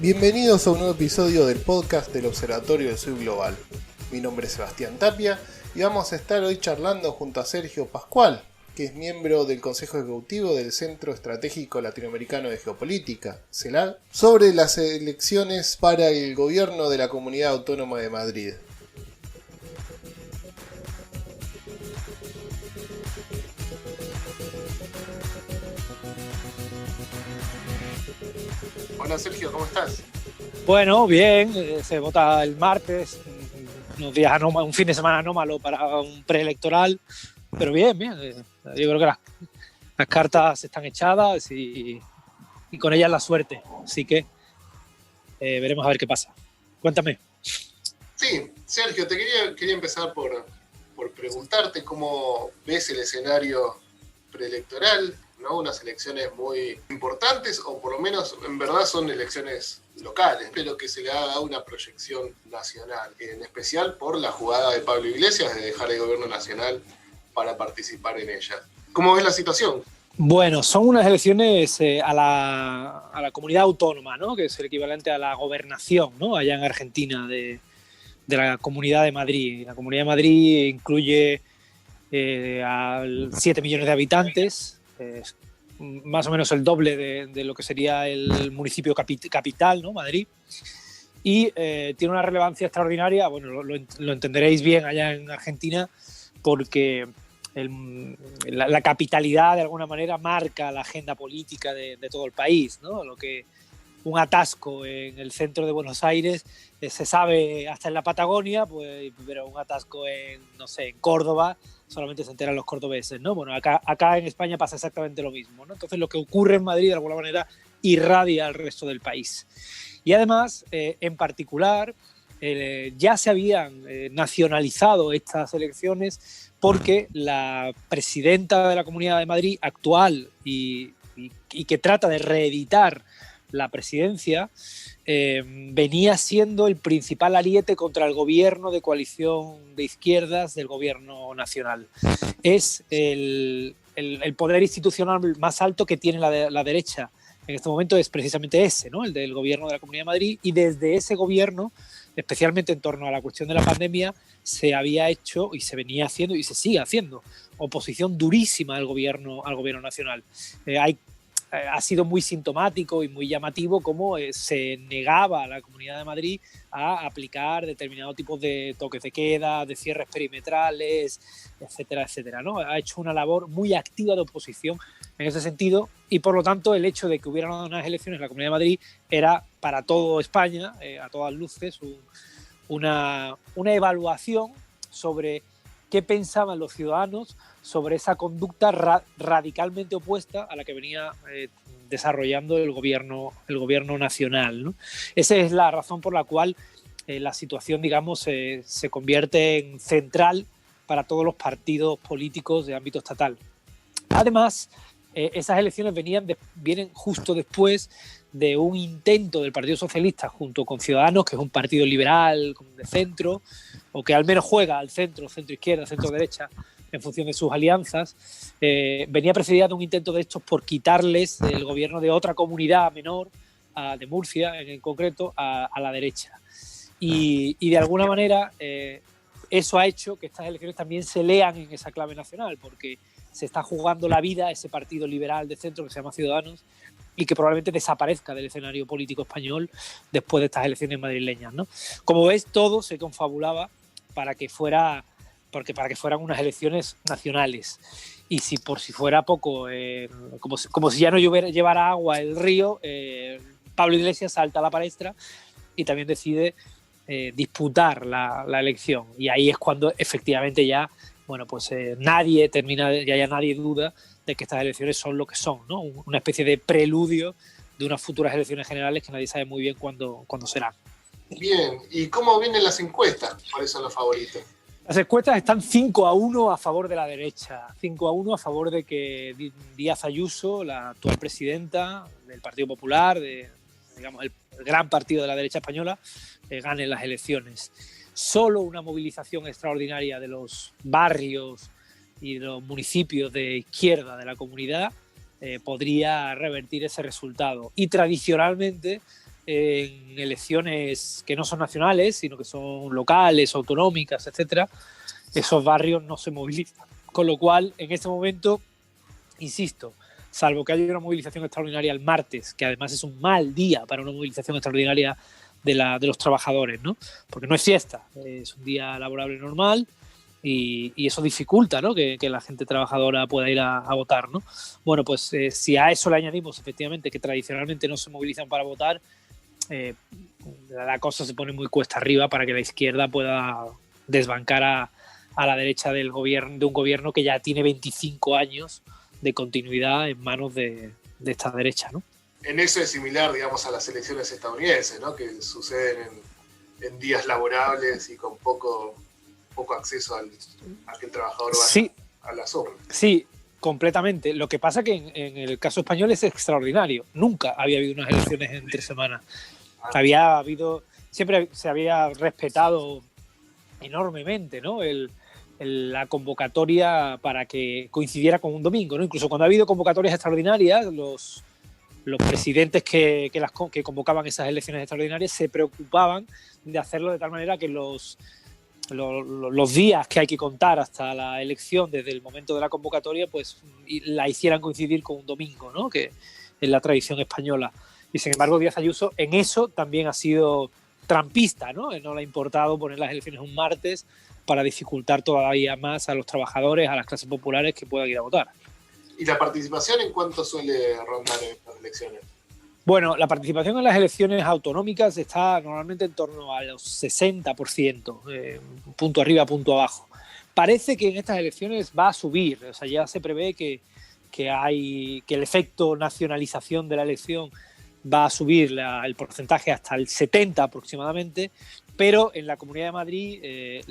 Bienvenidos a un nuevo episodio del podcast del Observatorio del Sur Global. Mi nombre es Sebastián Tapia y vamos a estar hoy charlando junto a Sergio Pascual, que es miembro del Consejo Ejecutivo del Centro Estratégico Latinoamericano de Geopolítica, CELAG, sobre las elecciones para el gobierno de la Comunidad Autónoma de Madrid. Hola Sergio, ¿cómo estás? Bueno, bien, se vota el martes, un fin de semana anómalo para un preelectoral, pero bien. Yo creo que las cartas están echadas y con ellas la suerte, así que veremos a ver qué pasa. Cuéntame. Sí, Sergio, te quería empezar por preguntarte cómo ves el escenario preelectoral, ¿no? Unas elecciones muy importantes, o por lo menos en verdad son elecciones locales, pero que se le haga una proyección nacional, en especial por la jugada de Pablo Iglesias de dejar el gobierno nacional para participar en ella. ¿Cómo ves la situación? Bueno, son unas elecciones a la comunidad autónoma, ¿no? Que es el equivalente a la gobernación, ¿no? Allá en Argentina de la Comunidad de Madrid. La Comunidad de Madrid incluye a 7 millones de habitantes, más o menos el doble de lo que sería el municipio capital, ¿no? Madrid, y tiene una relevancia extraordinaria. Bueno, lo entenderéis bien allá en Argentina, porque la capitalidad de alguna manera marca la agenda política de todo el país, ¿no? Lo que un atasco en el centro de Buenos Aires se sabe hasta en la Patagonia, pues, pero un atasco en Córdoba solamente se enteran los cordobeses, ¿no? Bueno, acá en España pasa exactamente lo mismo, ¿no? Entonces lo que ocurre en Madrid de alguna manera irradia al resto del país. Y además, en particular, ya se habían nacionalizado estas elecciones porque la presidenta de la Comunidad de Madrid actual y que trata de reeditar la presidencia, venía siendo el principal ariete contra el gobierno de coalición de izquierdas del gobierno nacional. Es el poder institucional más alto que tiene la derecha en este momento, es precisamente ese, ¿no? El del gobierno de la Comunidad de Madrid, y desde ese gobierno, especialmente en torno a la cuestión de la pandemia, se había hecho y se venía haciendo y se sigue haciendo oposición durísima al gobierno nacional. Ha sido muy sintomático y muy llamativo cómo se negaba a la Comunidad de Madrid a aplicar determinados tipos de toques de queda, de cierres perimetrales, etcétera, etcétera, ¿no? Ha hecho una labor muy activa de oposición en ese sentido, y por lo tanto el hecho de que hubieran unas elecciones en la Comunidad de Madrid era para toda España, a todas luces, una evaluación sobre qué pensaban los ciudadanos sobre esa conducta radicalmente opuesta a la que venía desarrollando el gobierno nacional, ¿no? Esa es la razón por la cual la situación, digamos, se convierte en central para todos los partidos políticos de ámbito estatal. Además, esas elecciones vienen justo después de un intento del Partido Socialista junto con Ciudadanos, que es un partido liberal de centro, o que al menos juega al centro izquierda, centro derecha, en función de sus alianzas. Venía precedida de un intento de estos por quitarles el gobierno de otra comunidad menor, de Murcia en concreto, a la derecha. Y de alguna manera eso ha hecho que estas elecciones también se lean en esa clave nacional, porque se está jugando la vida a ese partido liberal de centro que se llama Ciudadanos, y que probablemente desaparezca del escenario político español después de estas elecciones madrileñas, ¿no? Como ves, todo se confabulaba para que fueran unas elecciones nacionales. Y si fuera poco, como si ya no llevara agua el río, Pablo Iglesias salta a la palestra y también decide disputar la elección. Y ahí es cuando efectivamente ya, bueno, pues nadie duda de que estas elecciones son lo que son, ¿no? Una especie de preludio de unas futuras elecciones generales que nadie sabe muy bien cuándo serán. Bien, ¿y cómo vienen las encuestas? ¿Cuáles son los favoritos? Las encuestas están 5-1 a favor de la derecha, 5-1 a favor de que Díaz Ayuso, la actual presidenta del Partido Popular, digamos el gran partido de la derecha española, gane las elecciones. Solo una movilización extraordinaria de los barrios y de los municipios de izquierda de la comunidad podría revertir ese resultado. Y tradicionalmente en elecciones que no son nacionales, sino que son locales, autonómicas, etcétera, esos barrios no se movilizan. Con lo cual, en este momento, insisto, salvo que haya una movilización extraordinaria el martes, que además es un mal día para una movilización extraordinaria de los trabajadores, ¿no? Porque no es fiesta, es un día laborable normal y eso dificulta, ¿no? que la gente trabajadora pueda ir a votar, ¿no? Bueno, pues si a eso le añadimos efectivamente que tradicionalmente no se movilizan para votar, la cosa se pone muy cuesta arriba para que la izquierda pueda desbancar a la derecha del gobierno, de un gobierno que ya tiene 25 años de continuidad en manos de esta derecha, ¿no? En eso es similar, digamos, a las elecciones estadounidenses, ¿no? Que suceden en días laborables y con poco acceso a que el trabajador vaya sí, a las urnas. Sí, completamente. Lo que pasa que en el caso español es extraordinario. Nunca había habido unas elecciones entre semanas. Siempre se había respetado enormemente, ¿no? La convocatoria para que coincidiera con un domingo, ¿no? Incluso cuando ha habido convocatorias extraordinarias, los presidentes que convocaban esas elecciones extraordinarias se preocupaban de hacerlo de tal manera que los días que hay que contar hasta la elección desde el momento de la convocatoria pues la hicieran coincidir con un domingo, ¿no? Que es la tradición española. Y sin embargo Díaz Ayuso en eso también ha sido trampista, ¿no? No le ha importado poner las elecciones un martes para dificultar todavía más a los trabajadores, a las clases populares que puedan ir a votar. ¿Y la participación en cuánto suele rondar en las elecciones? Bueno, la participación en las elecciones autonómicas está normalmente en torno a los 60%, punto arriba, punto abajo. Parece que en estas elecciones va a subir, o sea, ya se prevé que el efecto nacionalización de la elección va a subir el porcentaje hasta el 70% aproximadamente, pero en la Comunidad de Madrid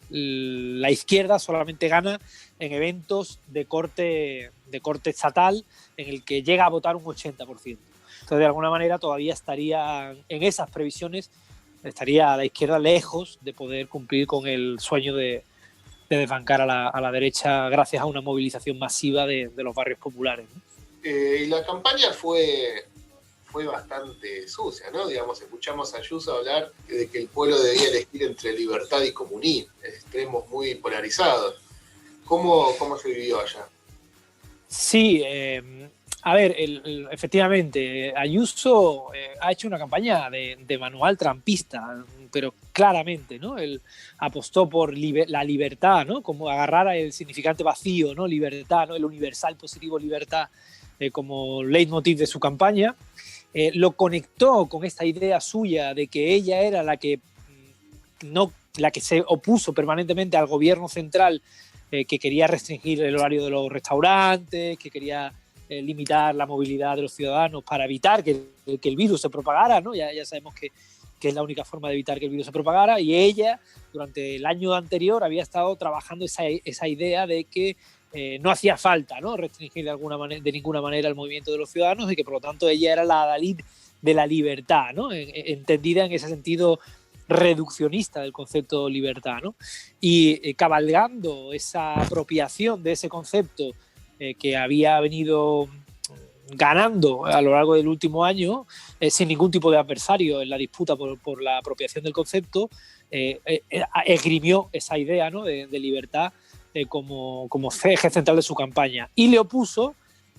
la izquierda solamente gana en eventos de corte estatal en el que llega a votar un 80%. Entonces, de alguna manera, todavía estaría en esas previsiones, estaría a la izquierda lejos de poder cumplir con el sueño de desbancar a la derecha gracias a una movilización masiva de los barrios populares, ¿no? Y la campaña fue bastante sucia, ¿no? Digamos, escuchamos a Ayuso hablar de que el pueblo debía elegir entre libertad y comunismo, extremos muy polarizados. ¿Cómo se vivió allá? Sí, a ver, efectivamente, Ayuso ha hecho una campaña de manual trampista, pero claramente, ¿no? Él apostó por la libertad, ¿no? Como agarrar el significante vacío, ¿no? Libertad, ¿no? El universal positivo libertad como leitmotiv de su campaña. Lo conectó con esta idea suya de que ella era la que se opuso permanentemente al gobierno central, que quería restringir el horario de los restaurantes, que quería limitar la movilidad de los ciudadanos para evitar que el virus se propagara, ¿no? Ya sabemos que es la única forma de evitar que el virus se propagara, y ella durante el año anterior había estado trabajando esa idea de que no hacía falta, ¿no? Restringir de ninguna manera el movimiento de los ciudadanos y que por lo tanto ella era la adalid de la libertad, ¿no? Entendida en ese sentido reduccionista del concepto de libertad, ¿no? Y cabalgando esa apropiación de ese concepto que había venido ganando a lo largo del último año, sin ningún tipo de adversario en la disputa por la apropiación del concepto, esgrimió esa idea, ¿no? de libertad como eje central de su campaña. Y le opuso,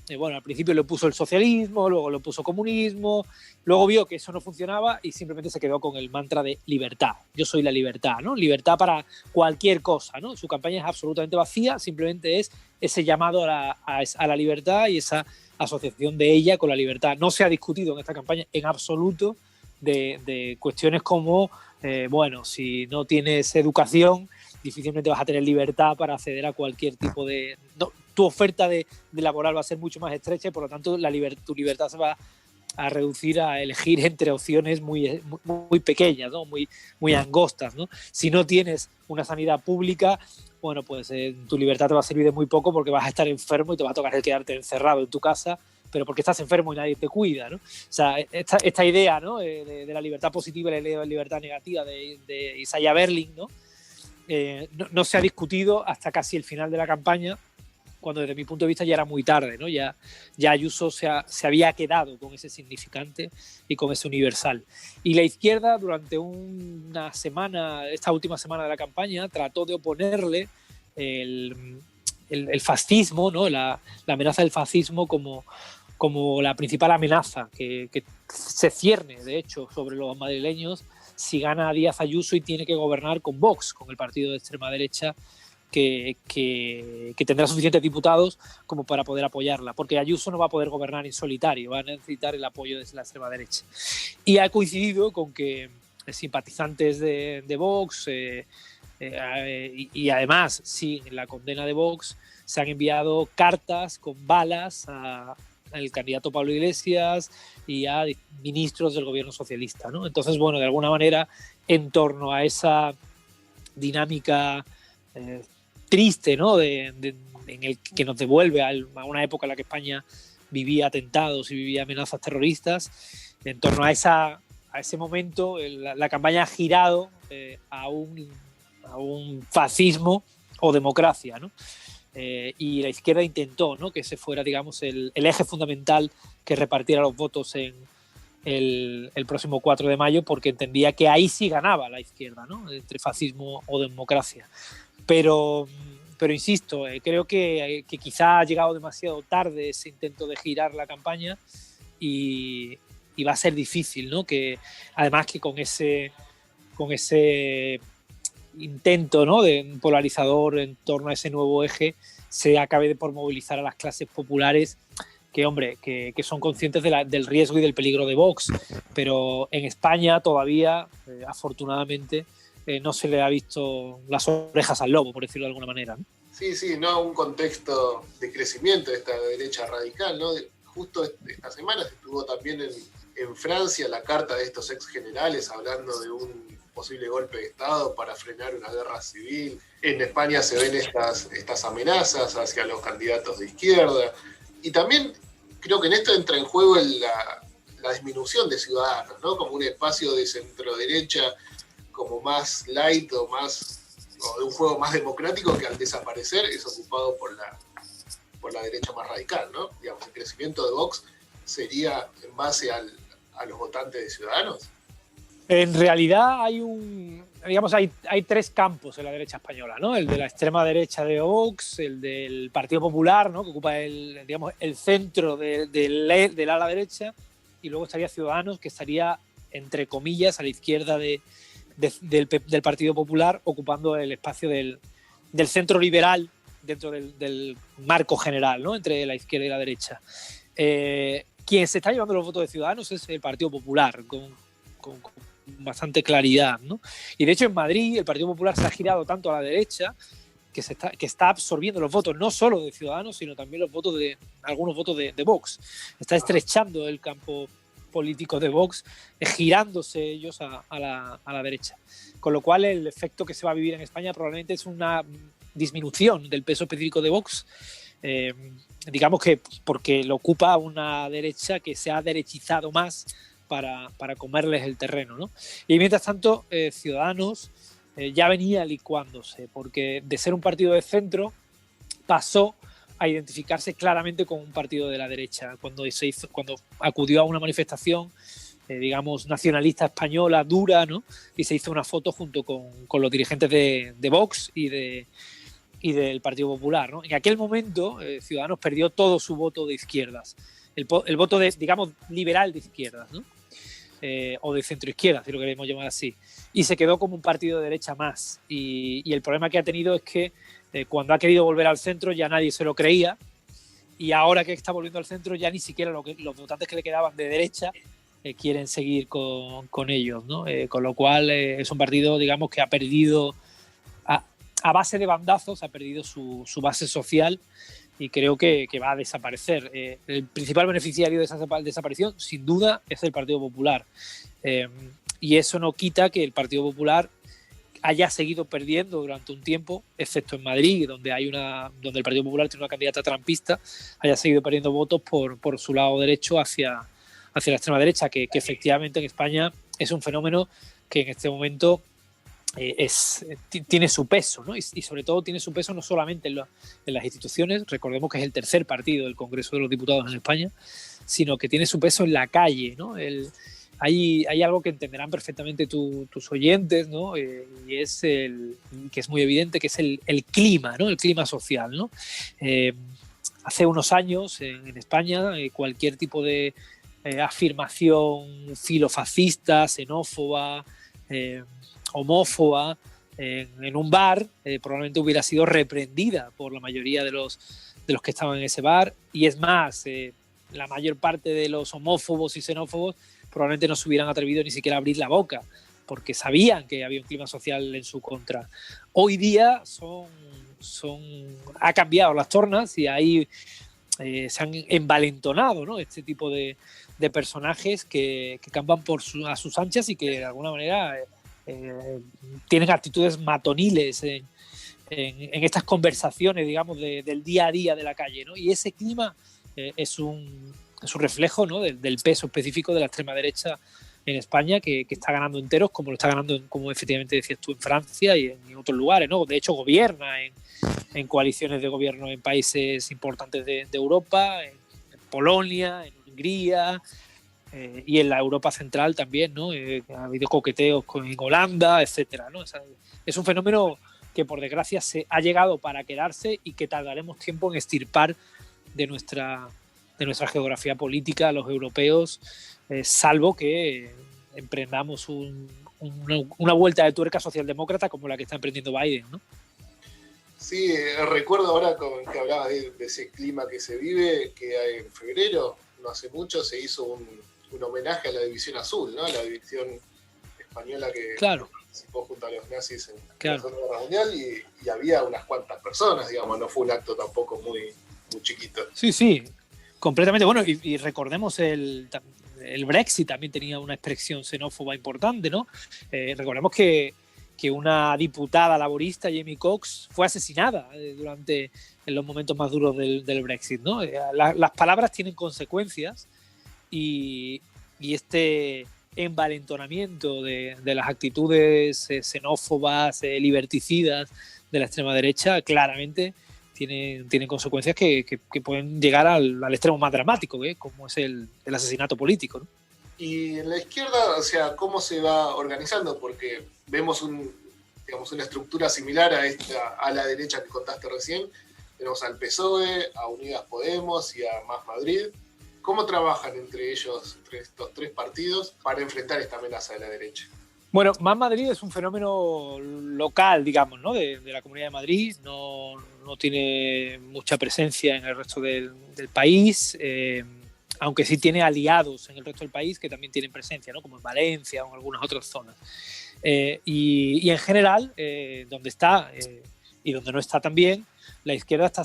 al principio le opuso el socialismo, luego le opuso comunismo, luego vio que eso no funcionaba y simplemente se quedó con el mantra de libertad. Yo soy la libertad, ¿no? Libertad para cualquier cosa, ¿no? Su campaña es absolutamente vacía, simplemente es ese llamado a la libertad y esa asociación de ella con la libertad. No se ha discutido en esta campaña en absoluto de cuestiones como, si no tienes educación, difícilmente vas a tener libertad para acceder a cualquier tipo de... No, tu oferta de laboral va a ser mucho más estrecha y por lo tanto tu libertad se va a reducir a elegir entre opciones muy, muy pequeñas, ¿no? muy angostas, ¿no? Si no tienes una sanidad pública, tu libertad te va a servir de muy poco porque vas a estar enfermo y te va a tocar quedarte encerrado en tu casa, pero porque estás enfermo y nadie te cuida, ¿no? O sea, esta idea, ¿no? de la libertad positiva y la libertad negativa de Isaiah Berlin, ¿no? No se ha discutido hasta casi el final de la campaña, cuando desde mi punto de vista ya era muy tarde, ¿no? Ya Ayuso se había quedado con ese significante y con ese universal. Y la izquierda durante una semana, esta última semana de la campaña, trató de oponerle el fascismo, ¿no? La amenaza del fascismo como la principal amenaza que se cierne, de hecho, sobre los madrileños si gana Díaz Ayuso y tiene que gobernar con Vox, con el partido de extrema derecha, que tendrá suficientes diputados como para poder apoyarla, porque Ayuso no va a poder gobernar en solitario, va a necesitar el apoyo de la extrema derecha. Y ha coincidido con que simpatizantes de Vox y además, sin la condena de Vox, se han enviado cartas con balas al candidato Pablo Iglesias y a ministros del gobierno socialista, ¿no? Entonces, bueno, de alguna manera, en torno a esa dinámica triste, ¿no? en el que nos devuelve a una época en la que España vivía atentados y vivía amenazas terroristas, en torno a ese momento la campaña ha girado a un fascismo o democracia, ¿no? Y la izquierda intentó, ¿no? que ese fuera, digamos, el eje fundamental que repartiera los votos en el próximo 4 de mayo, porque entendía que ahí sí ganaba la izquierda, ¿no? Entre fascismo o democracia. Pero insisto, creo que quizá ha llegado demasiado tarde ese intento de girar la campaña y va a ser difícil, ¿no? Que además que con ese intento, ¿no? de un polarizador en torno a ese nuevo eje se acabe por movilizar a las clases populares que son conscientes del riesgo y del peligro de Vox, pero en España todavía, afortunadamente, no se le ha visto las orejas al lobo, por decirlo de alguna manera, ¿no? Sí, no, un contexto de crecimiento de esta derecha radical, ¿no? Justo esta semana estuvo también en Francia la carta de estos ex generales hablando de un posible golpe de Estado para frenar una guerra civil. En España se ven estas amenazas hacia los candidatos de izquierda. Y también creo que en esto entra en juego la disminución de Ciudadanos, ¿no? Como un espacio de centro-derecha como más light o de un juego más democrático que al desaparecer es ocupado por la derecha más radical, ¿no? Digamos, el crecimiento de Vox sería en base a los votantes de Ciudadanos. En realidad hay tres campos en la derecha española, ¿no? El de la extrema derecha de Vox, el del Partido Popular, ¿no? Que ocupa el centro del ala derecha, y luego estaría Ciudadanos, que estaría, entre comillas, a la izquierda del Partido Popular, ocupando el espacio del centro liberal dentro del marco general, ¿no? Entre la izquierda y la derecha. Quien se está llevando los votos de Ciudadanos es el Partido Popular, con bastante claridad, ¿no? Y de hecho en Madrid el Partido Popular se ha girado tanto a la derecha que está absorbiendo los votos no solo de Ciudadanos, sino también algunos votos de Vox. Está estrechando el campo político de Vox, girándose ellos a la derecha. Con lo cual el efecto que se va a vivir en España probablemente es una disminución del peso específico de Vox, digamos que porque lo ocupa una derecha que se ha derechizado más para comerles el terreno, ¿no? Y mientras tanto, Ciudadanos ya venía licuándose, porque de ser un partido de centro pasó a identificarse claramente con un partido de la derecha. Cuando acudió a una manifestación, digamos, nacionalista española dura, ¿no? Y se hizo una foto junto con los dirigentes de Vox y del Partido Popular, ¿no? En aquel momento, Ciudadanos perdió todo su voto de izquierdas, el voto digamos, liberal de izquierdas, ¿no? O de centroizquierda, si lo queremos llamar así, y se quedó como un partido de derecha más. Y el problema que ha tenido es que cuando ha querido volver al centro ya nadie se lo creía, y ahora que está volviendo al centro ya ni siquiera los votantes que le quedaban de derecha quieren seguir con ellos, ¿no? Con lo cual es un partido, digamos, que ha perdido, a base de bandazos, ha perdido su base social, y creo que va a desaparecer. El principal beneficiario de esa desaparición, sin duda, es el Partido Popular. Y eso no quita que el Partido Popular haya seguido perdiendo durante un tiempo, excepto en Madrid, donde el Partido Popular tiene una candidata trampista, haya seguido perdiendo votos por su lado derecho hacia la extrema derecha, que efectivamente en España es un fenómeno que en este momento tiene su peso, ¿no? Y sobre todo tiene su peso no solamente en las instituciones, recordemos que es el tercer partido del Congreso de los Diputados en España, sino que tiene su peso en la calle, ¿no? Hay algo que entenderán perfectamente tus oyentes, ¿no? Y es que es muy evidente, que es el clima, ¿no? El clima social, ¿no? Hace unos años en España cualquier tipo de afirmación filofascista, xenófoba, homófoba en un bar probablemente hubiera sido reprendida por la mayoría de los que estaban en ese bar, y es más, la mayor parte de los homófobos y xenófobos probablemente no se hubieran atrevido ni siquiera a abrir la boca porque sabían que había un clima social en su contra. Hoy día ha cambiado las tornas y ahí se han envalentonado, ¿no? Este tipo de personajes que campan a sus anchas y que de alguna manera tienen actitudes matoniles en estas conversaciones, digamos, del día a día de la calle, ¿no? Y ese clima es un reflejo, ¿no? del peso específico de la extrema derecha en España, que está ganando enteros, como lo está ganando, como efectivamente decías tú, en Francia y en otros lugares, ¿no? De hecho, gobierna en coaliciones de gobierno en países importantes de Europa, en Polonia, en Hungría, y en la Europa central también, ¿no? Ha habido coqueteos en Holanda, etcétera, ¿no? O sea, es un fenómeno que por desgracia se ha llegado para quedarse y que tardaremos tiempo en extirpar de nuestra geografía política los europeos, salvo que emprendamos una vuelta de tuerca socialdemócrata como la que está emprendiendo Biden, ¿no? Sí, recuerdo ahora que hablabas de ese clima que se vive, que en febrero, no hace mucho, se hizo un homenaje a la División Azul, ¿no? La división española que participó junto a los nazis en la Segunda Guerra Mundial, y había unas cuantas personas, digamos, no fue un acto tampoco muy chiquito. Sí, completamente. Bueno, y recordemos el Brexit también tenía una expresión xenófoba importante, ¿no? Recordemos que una diputada laborista, Jamie Cox, fue asesinada en los momentos más duros del Brexit, ¿no? Las palabras tienen consecuencias y este envalentonamiento de las actitudes xenófobas, liberticidas de la extrema derecha claramente tienen consecuencias que pueden llegar al extremo más dramático, como es el asesinato político, ¿no? Y en la izquierda, o sea, ¿cómo se va organizando? Porque vemos una estructura similar a la derecha que contaste recién. Tenemos al PSOE, a Unidas Podemos y a Más Madrid. ¿Cómo trabajan entre ellos, entre estos tres partidos, para enfrentar esta amenaza de la derecha? Bueno, Más Madrid es un fenómeno local, digamos, ¿no? de la Comunidad de Madrid. No tiene mucha presencia en el resto del país, aunque sí tiene aliados en el resto del país que también tienen presencia, ¿no? Como en Valencia o en algunas otras zonas. Y en general, donde está y donde no está también, la izquierda está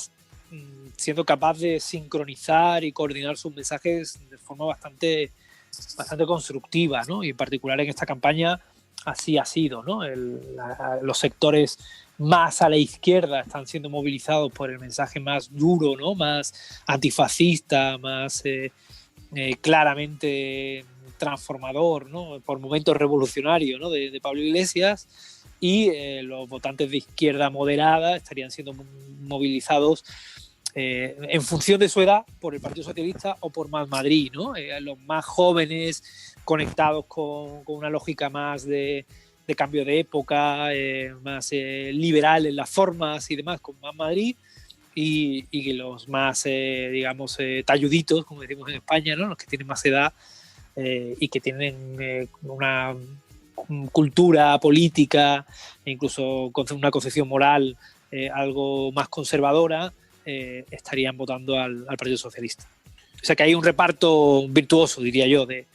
siendo capaz de sincronizar y coordinar sus mensajes de forma bastante constructiva, ¿no? Y en particular en esta campaña así ha sido, ¿no? Los sectores más a la izquierda están siendo movilizados por el mensaje más duro, ¿no? Más antifascista, más claramente transformador, ¿no? Por momentos revolucionario, ¿no? de Pablo Iglesias, y los votantes de izquierda moderada estarían siendo movilizados en función de su edad por el Partido Socialista o por Más Madrid, ¿no? Los más jóvenes conectados con una lógica más de cambio de época, más liberal en las formas y demás, con Más Madrid, y los más, digamos, talluditos, como decimos en España, ¿no? Los que tienen más edad y que tienen una cultura política e incluso una concepción moral algo más conservadora, estarían votando al Partido Socialista. O sea que hay un reparto virtuoso, diría yo, de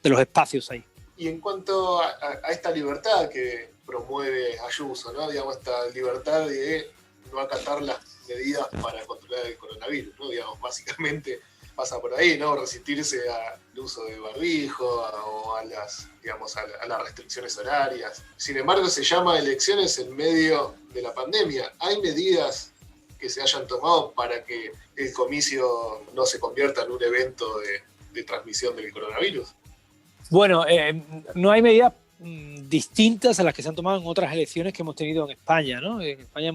los espacios ahí. Y en cuanto a esta libertad que promueve Ayuso, ¿no? Digamos, esta libertad de no acatar las medidas para controlar el coronavirus, ¿no? Digamos, básicamente pasa por ahí, ¿no? Resistirse al uso de barbijo o a las restricciones horarias. Sin embargo, se llama elecciones en medio de la pandemia. ¿Hay medidas que se hayan tomado para que el comicio no se convierta en un evento de transmisión del coronavirus? Bueno, no hay medidas distintas a las que se han tomado en otras elecciones que hemos tenido en España, ¿no? En España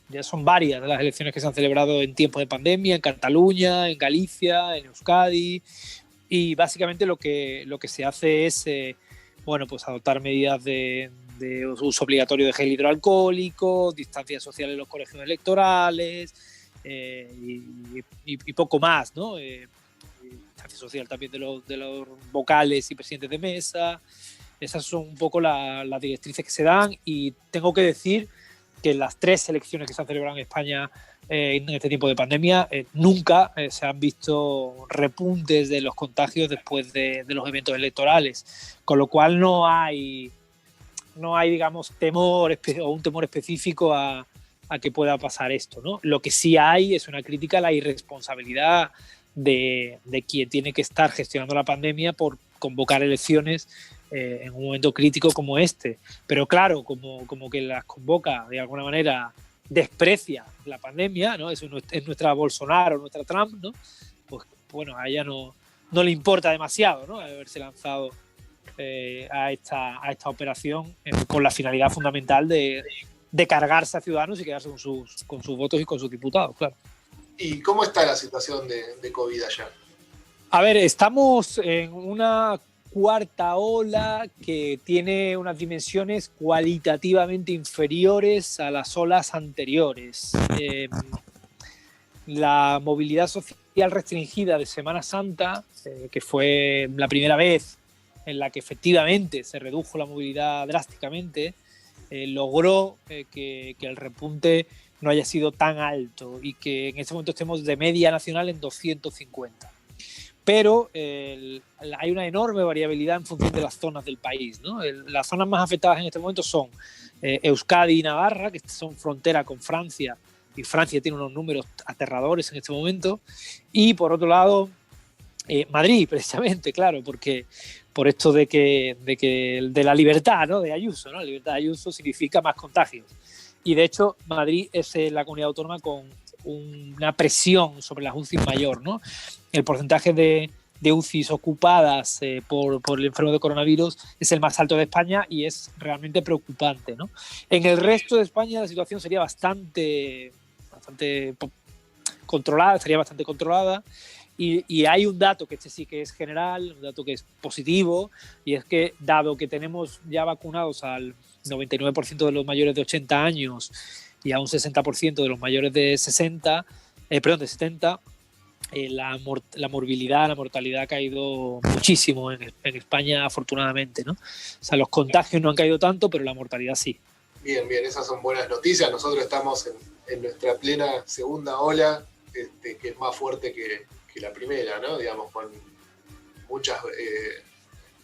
ya son varias de las elecciones que se han celebrado en tiempos de pandemia, en Cataluña, en Galicia, en Euskadi, y básicamente lo que se hace es pues adoptar medidas de uso obligatorio de gel hidroalcohólico, distancia social en los colegios electorales y poco más, ¿no? Distancia social también de los vocales y presidentes de mesa. Esas son un poco las directrices que se dan, y tengo que decir que en las 3 elecciones que se han celebrado en España en este tiempo de pandemia nunca se han visto repuntes de los contagios después de los eventos electorales, con lo cual no hay digamos, temor o un temor específico a que pueda pasar esto, ¿no? Lo que sí hay es una crítica a la irresponsabilidad de quien tiene que estar gestionando la pandemia por convocar elecciones en un momento crítico como este. Pero claro, como que las convoca de alguna manera, desprecia la pandemia, ¿no? Eso es nuestra Bolsonaro, nuestra Trump, ¿no? Pues bueno, a ella no le importa demasiado, ¿no? Haberse lanzado a esta operación con la finalidad fundamental de cargarse a Ciudadanos y quedarse con sus votos y con sus diputados, claro. ¿Y cómo está la situación de COVID allá? A ver, estamos en una cuarta ola que tiene unas dimensiones cualitativamente inferiores a las olas anteriores. La movilidad social restringida de Semana Santa, que fue la primera vez en la que efectivamente se redujo la movilidad drásticamente, logró que el repunte no haya sido tan alto y que en este momento estemos de media nacional en 250. Pero hay una enorme variabilidad en función de las zonas del país, ¿no? Las zonas más afectadas en este momento son Euskadi y Navarra, que son frontera con Francia, y Francia tiene unos números aterradores en este momento. Y por otro lado, Madrid, precisamente, claro, porque por esto de la libertad, ¿no? De Ayuso, ¿no? La libertad de Ayuso significa más contagios. Y de hecho, Madrid es la comunidad autónoma con una presión sobre las UCIs mayor, ¿no? El porcentaje de UCIs ocupadas por el enfermo de coronavirus es el más alto de España y es realmente preocupante, ¿no? En el resto de España la situación sería bastante controlada, estaría bastante controlada. Y hay un dato que este sí que es general, un dato que es positivo, y es que dado que tenemos ya vacunados al 99% de los mayores de 80 años y a un 60% de los mayores de 70, la morbilidad, la mortalidad ha caído muchísimo en España, afortunadamente, ¿no? O sea, los contagios no han caído tanto, pero la mortalidad sí. Bien, esas son buenas noticias. Nosotros estamos en nuestra plena segunda ola, que es más fuerte que la primera, ¿no? Digamos, con muchas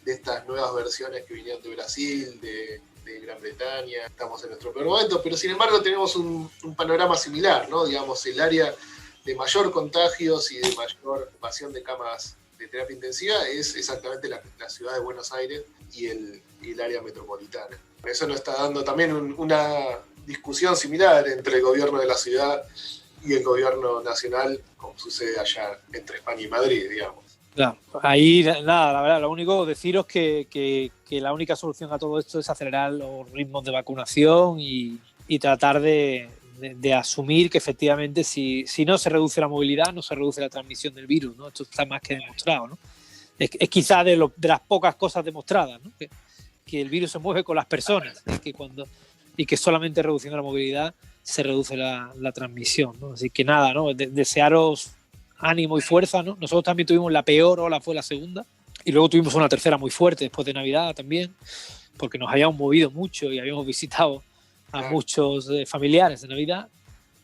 de estas nuevas versiones que vinieron de Brasil, de Gran Bretaña. Estamos en nuestro peor momento, pero sin embargo tenemos un panorama similar, ¿no? Digamos, el área de mayor contagios y de mayor ocupación de camas de terapia intensiva es exactamente la ciudad de Buenos Aires y el área metropolitana. Eso nos está dando también una discusión similar entre el gobierno de la ciudad y el gobierno nacional, como sucede allá entre España y Madrid, digamos. Claro, ahí nada, la verdad, lo único deciros que la única solución a todo esto es acelerar los ritmos de vacunación y tratar de asumir que efectivamente si no se reduce la movilidad, no se reduce la transmisión del virus, ¿no? Esto está más que demostrado, ¿no? Es quizás de las pocas cosas demostradas, ¿no? Que el virus se mueve con las personas y que solamente reduciendo la movilidad se reduce la transmisión, ¿no? Así que nada, ¿no? Desearos ánimo y fuerza, ¿no? Nosotros también tuvimos la peor ola, fue la segunda, y luego tuvimos una tercera muy fuerte después de Navidad también, porque nos habíamos movido mucho y habíamos visitado a muchos familiares de Navidad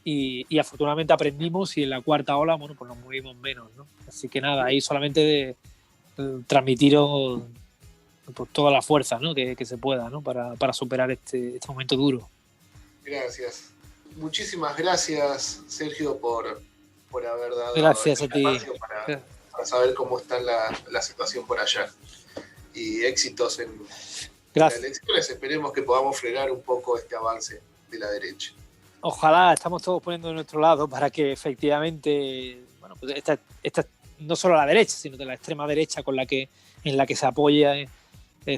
y afortunadamente aprendimos, y en la cuarta ola, bueno, pues nos movimos menos, ¿no? Así que nada, ahí solamente de transmitiros pues, toda la fuerza, ¿no? que se pueda, ¿no? para superar este momento duro. Gracias. Muchísimas gracias, Sergio, por haber dado gracias a ti para saber cómo está la situación por allá. Y éxitos en las elecciones. Esperemos que podamos frenar un poco este avance de la derecha. Ojalá, estamos todos poniendo de nuestro lado para que efectivamente, bueno, pues esta no solo la derecha, sino de la extrema derecha en la que se apoya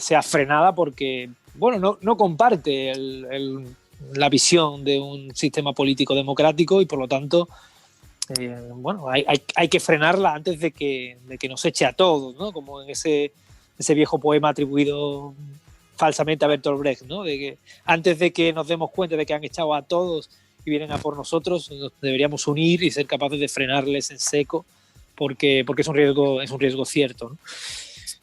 sea frenada porque, bueno, no comparte la visión de un sistema político democrático y por lo tanto, bueno, hay que frenarla antes de que nos eche a todos, ¿no? Como en ese viejo poema atribuido falsamente a Bertolt Brecht, ¿no? De que antes de que nos demos cuenta de que han echado a todos y vienen a por nosotros, nos deberíamos unir y ser capaces de frenarles en seco porque es un riesgo cierto, ¿no?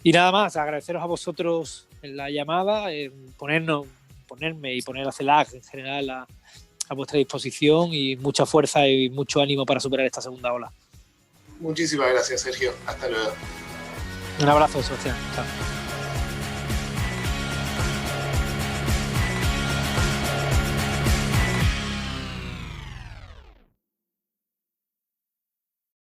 Y nada más, agradeceros a vosotros en la llamada, ponerme y poner a CELAC en general a vuestra disposición y mucha fuerza y mucho ánimo para superar esta segunda ola. Muchísimas gracias, Sergio. Hasta luego. Un abrazo, Sebastián. Chao.